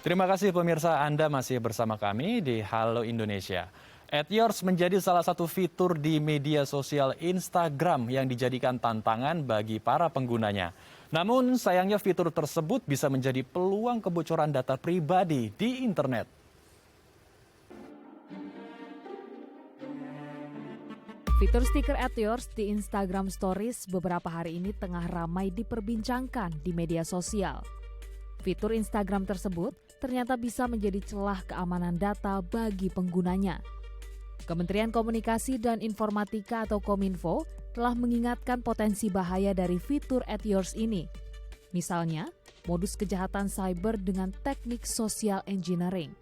Terima kasih pemirsa, Anda masih bersama kami di Halo Indonesia. @yours menjadi salah satu fitur di media sosial Instagram yang dijadikan tantangan bagi para penggunanya. Namun sayangnya fitur tersebut bisa menjadi peluang kebocoran data pribadi di internet. Fitur stiker @yours di Instagram Stories beberapa hari ini tengah ramai diperbincangkan di media sosial. Fitur Instagram tersebut ternyata bisa menjadi celah keamanan data bagi penggunanya. Kementerian Komunikasi dan Informatika atau Kominfo telah mengingatkan potensi bahaya dari fitur @yours ini. Misalnya, modus kejahatan cyber dengan teknik social engineering.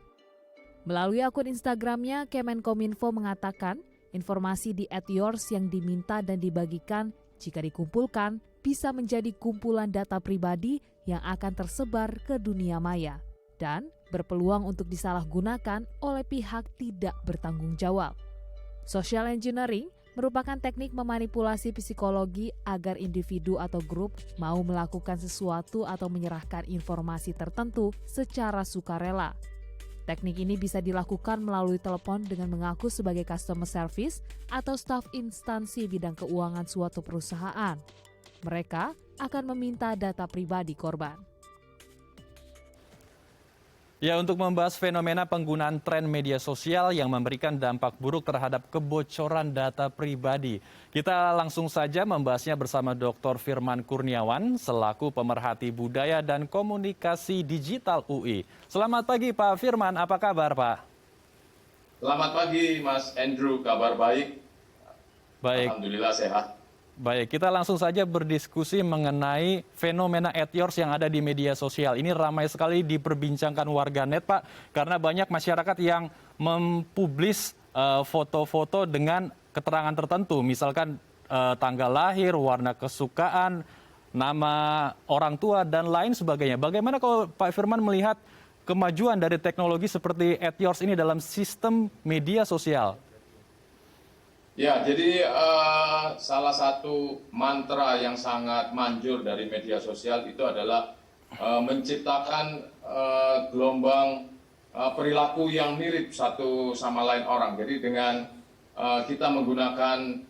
Melalui akun Instagramnya, Kemenkominfo mengatakan informasi di @yours yang diminta dan dibagikan jika dikumpulkan bisa menjadi kumpulan data pribadi yang akan tersebar ke dunia maya dan berpeluang untuk disalahgunakan oleh pihak tidak bertanggung jawab. Social engineering merupakan teknik memanipulasi psikologi agar individu atau grup mau melakukan sesuatu atau menyerahkan informasi tertentu secara sukarela. Teknik ini bisa dilakukan melalui telepon dengan mengaku sebagai customer service atau staf instansi bidang keuangan suatu perusahaan. Mereka akan meminta data pribadi korban. Ya, untuk membahas fenomena penggunaan tren media sosial yang memberikan dampak buruk terhadap kebocoran data pribadi. Kita langsung saja membahasnya bersama Dr. Firman Kurniawan, selaku pemerhati budaya dan komunikasi digital UI. Selamat pagi Pak Firman, apa kabar Pak? Selamat pagi Mas Andrew, kabar baik? Baik. Alhamdulillah sehat. Baik, kita langsung saja berdiskusi mengenai fenomena @yours yang ada di media sosial. Ini ramai sekali diperbincangkan warganet, Pak, karena banyak masyarakat yang mempublis foto-foto dengan keterangan tertentu, misalkan tanggal lahir, warna kesukaan, nama orang tua, dan lain sebagainya. Bagaimana kalau Pak Firman melihat kemajuan dari teknologi seperti @yours ini dalam sistem media sosial? Ya, jadi salah satu mantra yang sangat manjur dari media sosial itu adalah menciptakan gelombang perilaku yang mirip satu sama lain orang. Jadi dengan kita menggunakan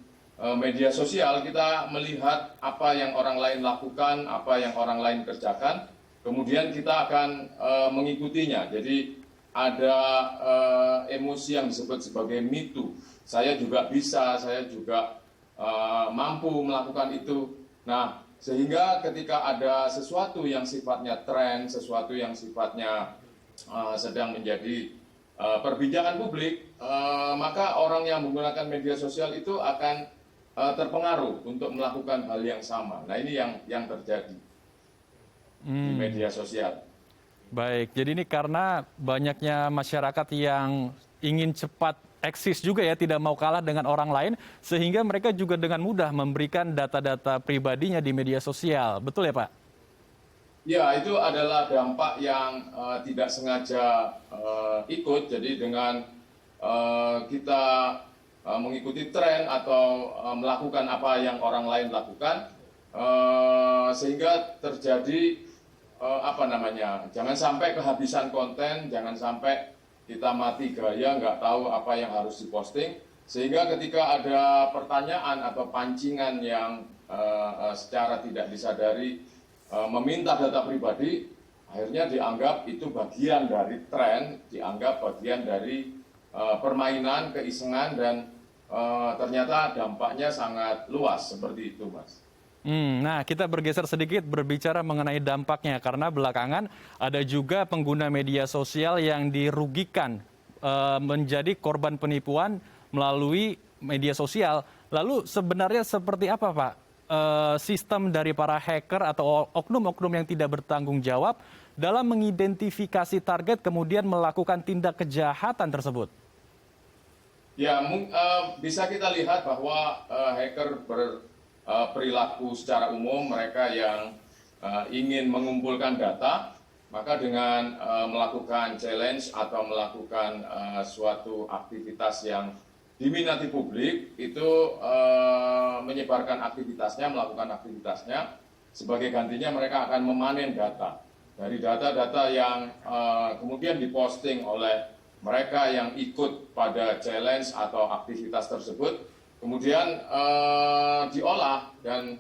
media sosial, kita melihat apa yang orang lain lakukan, apa yang orang lain kerjakan, kemudian kita akan mengikutinya. Jadi ada emosi yang disebut sebagai me too. Saya juga bisa, saya juga mampu melakukan itu. Nah, sehingga ketika ada sesuatu yang sifatnya tren, sesuatu yang sifatnya sedang menjadi perbincangan publik, maka orang yang menggunakan media sosial itu akan terpengaruh untuk melakukan hal yang sama. Nah, ini yang terjadi di media sosial. Baik, jadi ini karena banyaknya masyarakat yang ingin cepat eksis juga ya, tidak mau kalah dengan orang lain, sehingga mereka juga dengan mudah memberikan data-data pribadinya di media sosial. Betul ya Pak? Ya, itu adalah dampak yang tidak sengaja ikut. Jadi dengan kita mengikuti tren atau melakukan apa yang orang lain lakukan, sehingga terjadi jangan sampai kehabisan konten, jangan sampai kita mati gaya, nggak tahu apa yang harus diposting, sehingga ketika ada pertanyaan atau pancingan yang secara tidak disadari meminta data pribadi, akhirnya dianggap itu bagian dari tren, dianggap bagian dari permainan, keisengan, dan ternyata dampaknya sangat luas seperti itu, Mas. Nah, kita bergeser sedikit berbicara mengenai dampaknya, karena belakangan ada juga pengguna media sosial yang dirugikan menjadi korban penipuan melalui media sosial. Lalu sebenarnya seperti apa Pak sistem dari para hacker atau oknum-oknum yang tidak bertanggung jawab dalam mengidentifikasi target kemudian melakukan tindak kejahatan tersebut? Ya, bisa kita lihat bahwa hacker perilaku secara umum, mereka yang ingin mengumpulkan data, maka dengan melakukan challenge atau melakukan suatu aktivitas yang diminati publik, itu menyebarkan aktivitasnya, melakukan aktivitasnya, sebagai gantinya mereka akan memanen data. dari data-data yang kemudian diposting oleh mereka yang ikut pada challenge atau aktivitas tersebut, kemudian diolah dan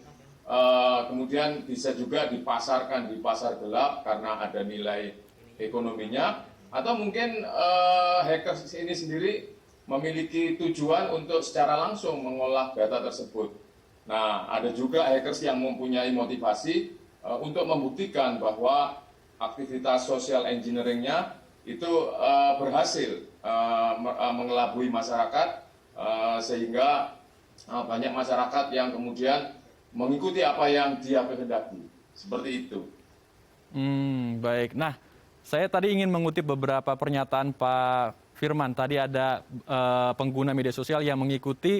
kemudian bisa juga dipasarkan di pasar gelap karena ada nilai ekonominya, atau mungkin hackers ini sendiri memiliki tujuan untuk secara langsung mengolah data tersebut. Nah, ada juga hackers yang mempunyai motivasi untuk membuktikan bahwa aktivitas social engineering-nya itu berhasil mengelabui masyarakat, sehingga banyak masyarakat yang kemudian mengikuti apa yang dia kehendaki. Seperti itu. Baik. Nah, saya tadi ingin mengutip beberapa pernyataan Pak Firman. Tadi ada pengguna media sosial yang mengikuti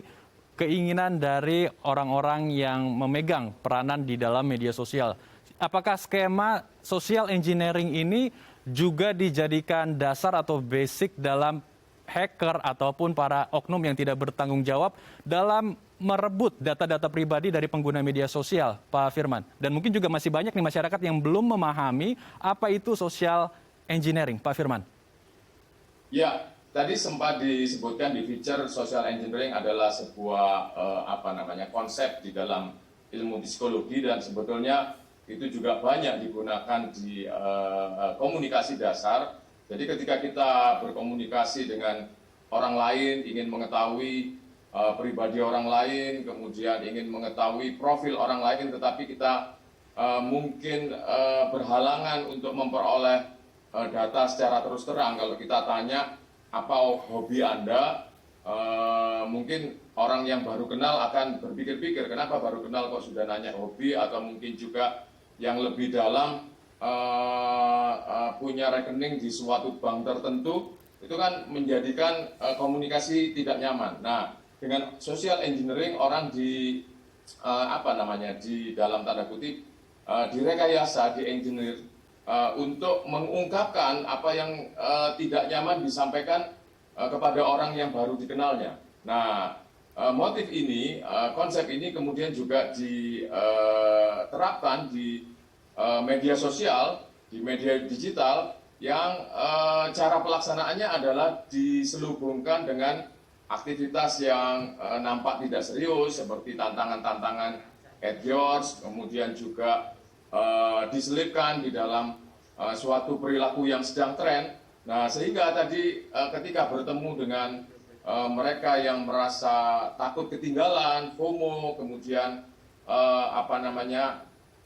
keinginan dari orang-orang yang memegang peranan di dalam media sosial. Apakah skema social engineering ini juga dijadikan dasar atau basic dalam hacker ataupun para oknum yang tidak bertanggung jawab dalam merebut data-data pribadi dari pengguna media sosial, Pak Firman? Dan mungkin juga masih banyak nih masyarakat yang belum memahami apa itu social engineering, Pak Firman. Ya, tadi sempat disebutkan di feature social engineering adalah sebuah konsep di dalam ilmu psikologi, dan sebetulnya itu juga banyak digunakan di komunikasi dasar. Jadi ketika kita berkomunikasi dengan orang lain, ingin mengetahui pribadi orang lain, kemudian ingin mengetahui profil orang lain, tetapi kita mungkin berhalangan untuk memperoleh data secara terus terang. Kalau kita tanya apa hobi Anda, mungkin orang yang baru kenal akan berpikir-pikir, kenapa baru kenal kok sudah nanya hobi, atau mungkin juga yang lebih dalam punya rekening di suatu bank tertentu, itu kan menjadikan komunikasi tidak nyaman. Nah, dengan social engineering orang di dalam tanda kutip direkayasa, di-engineer untuk mengungkapkan apa yang tidak nyaman disampaikan kepada orang yang baru dikenalnya. Nah, motif ini, konsep ini kemudian juga diterapkan di media sosial, di media digital, yang cara pelaksanaannya adalah diselubungkan dengan aktivitas yang nampak tidak serius, seperti tantangan-tantangan AdWords, kemudian juga diselipkan di dalam suatu perilaku yang sedang tren. Nah, sehingga tadi ketika bertemu dengan mereka yang merasa takut ketinggalan, FOMO, kemudian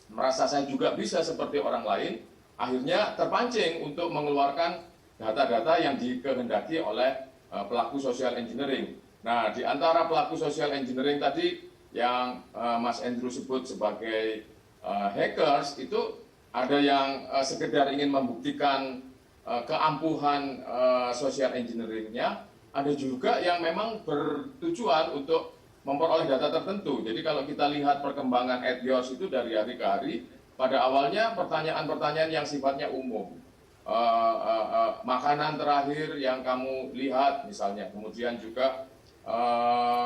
merasa saya juga bisa seperti orang lain, akhirnya terpancing untuk mengeluarkan data-data yang dikehendaki oleh pelaku social engineering. Nah, di antara pelaku social engineering tadi yang Mas Andrew sebut sebagai hackers, itu ada yang sekedar ingin membuktikan keampuhan social engineering-nya, ada juga yang memang bertujuan untuk memperoleh data tertentu. Jadi kalau kita lihat perkembangan AdWords itu dari hari ke hari, pada awalnya pertanyaan-pertanyaan yang sifatnya umum. Makanan terakhir yang kamu lihat misalnya, kemudian juga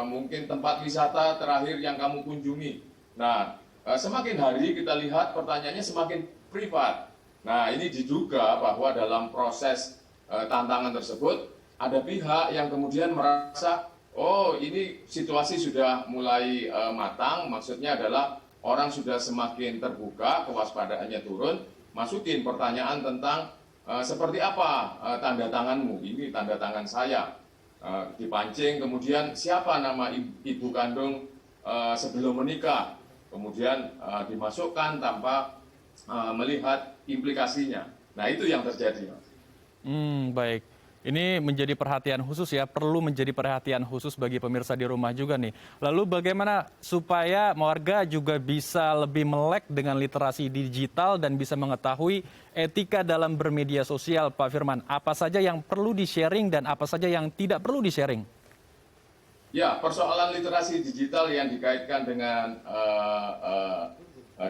mungkin tempat wisata terakhir yang kamu kunjungi. Nah, semakin hari kita lihat pertanyaannya semakin privat. Nah, ini diduga bahwa dalam proses tantangan tersebut ada pihak yang kemudian merasa, oh, ini situasi sudah mulai matang, maksudnya adalah orang sudah semakin terbuka, kewaspadaannya turun, masukin pertanyaan tentang seperti apa tanda tanganmu, ini tanda tangan saya, dipancing, kemudian siapa nama ibu kandung sebelum menikah, kemudian dimasukkan tanpa melihat implikasinya. Nah, itu yang terjadi. Baik. Ini menjadi perhatian khusus ya, perlu menjadi perhatian khusus bagi pemirsa di rumah juga nih. Lalu bagaimana supaya warga juga bisa lebih melek dengan literasi digital dan bisa mengetahui etika dalam bermedia sosial, Pak Firman? Apa saja yang perlu di-sharing dan apa saja yang tidak perlu di-sharing? Ya, persoalan literasi digital yang dikaitkan dengan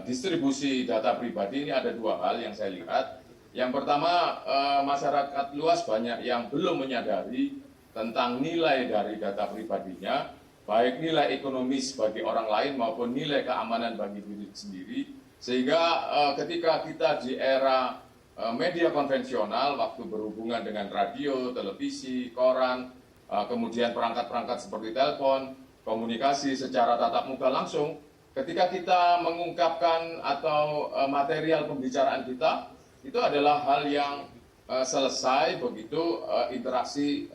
distribusi data pribadi ini ada dua hal yang saya lihat. Yang pertama, masyarakat luas banyak yang belum menyadari tentang nilai dari data pribadinya, baik nilai ekonomis bagi orang lain maupun nilai keamanan bagi diri sendiri. Sehingga ketika kita di era media konvensional, waktu berhubungan dengan radio, televisi, koran, kemudian perangkat-perangkat seperti telepon, komunikasi secara tatap muka langsung, ketika kita mengungkapkan atau material pembicaraan kita, itu adalah hal yang selesai begitu interaksi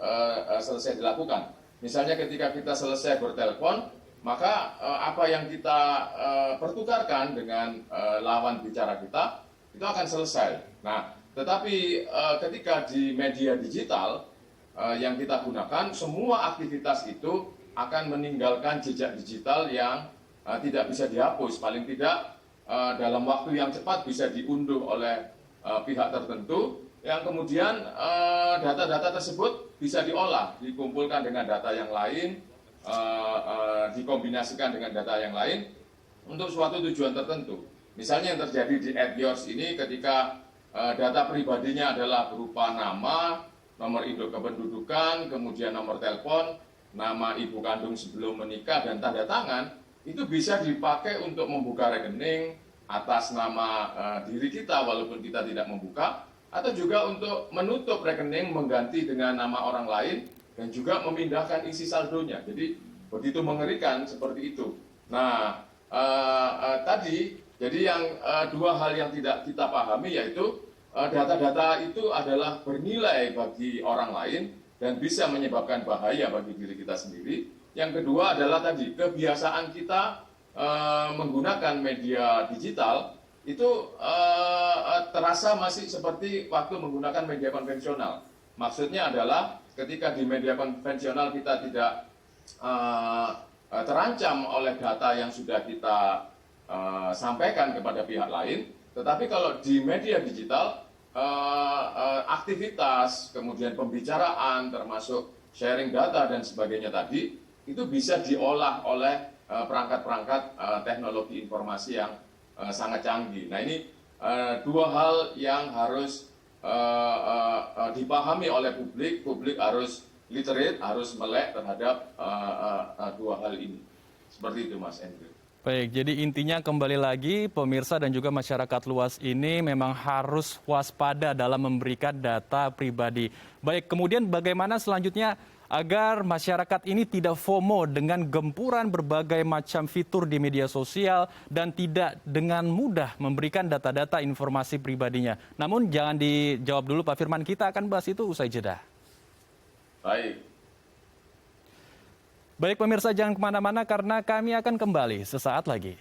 selesai dilakukan. Misalnya ketika kita selesai bertelepon, maka apa yang kita pertukarkan dengan lawan bicara kita, itu akan selesai. Nah, tetapi ketika di media digital yang kita gunakan, semua aktivitas itu akan meninggalkan jejak digital yang tidak bisa dihapus. Paling tidak dalam waktu yang cepat bisa diunduh oleh pihak tertentu, yang kemudian data-data tersebut bisa diolah, dikumpulkan dengan data yang lain, dikombinasikan dengan data yang lain untuk suatu tujuan tertentu. Misalnya yang terjadi di @yours ini ketika data pribadinya adalah berupa nama, nomor induk kependudukan, kemudian nomor telepon, nama ibu kandung sebelum menikah, dan tanda tangan, itu bisa dipakai untuk membuka rekening atas nama diri kita walaupun kita tidak membuka, atau juga untuk menutup rekening mengganti dengan nama orang lain, dan juga memindahkan isi saldonya. Jadi begitu mengerikan seperti itu. Nah, tadi jadi yang dua hal yang tidak kita pahami yaitu data-data itu adalah bernilai bagi orang lain dan bisa menyebabkan bahaya bagi diri kita sendiri. Yang kedua adalah tadi kebiasaan kita menggunakan media digital itu terasa masih seperti waktu menggunakan media konvensional. Maksudnya adalah ketika di media konvensional kita tidak terancam oleh data yang sudah kita sampaikan kepada pihak lain, tetapi kalau di media digital aktivitas, kemudian pembicaraan, termasuk sharing data dan sebagainya tadi, itu bisa diolah oleh perangkat-perangkat teknologi informasi yang sangat canggih. Nah, ini dua hal yang harus dipahami oleh publik. Publik harus literate, harus melek terhadap dua hal ini. Seperti itu, Mas Andrew. Baik, jadi intinya kembali lagi pemirsa dan juga masyarakat luas ini memang harus waspada dalam memberikan data pribadi. Baik, kemudian bagaimana selanjutnya agar masyarakat ini tidak FOMO dengan gempuran berbagai macam fitur di media sosial dan tidak dengan mudah memberikan data-data informasi pribadinya. Namun jangan dijawab dulu Pak Firman, kita akan bahas itu usai jeda. Baik pemirsa, jangan kemana-mana karena kami akan kembali sesaat lagi.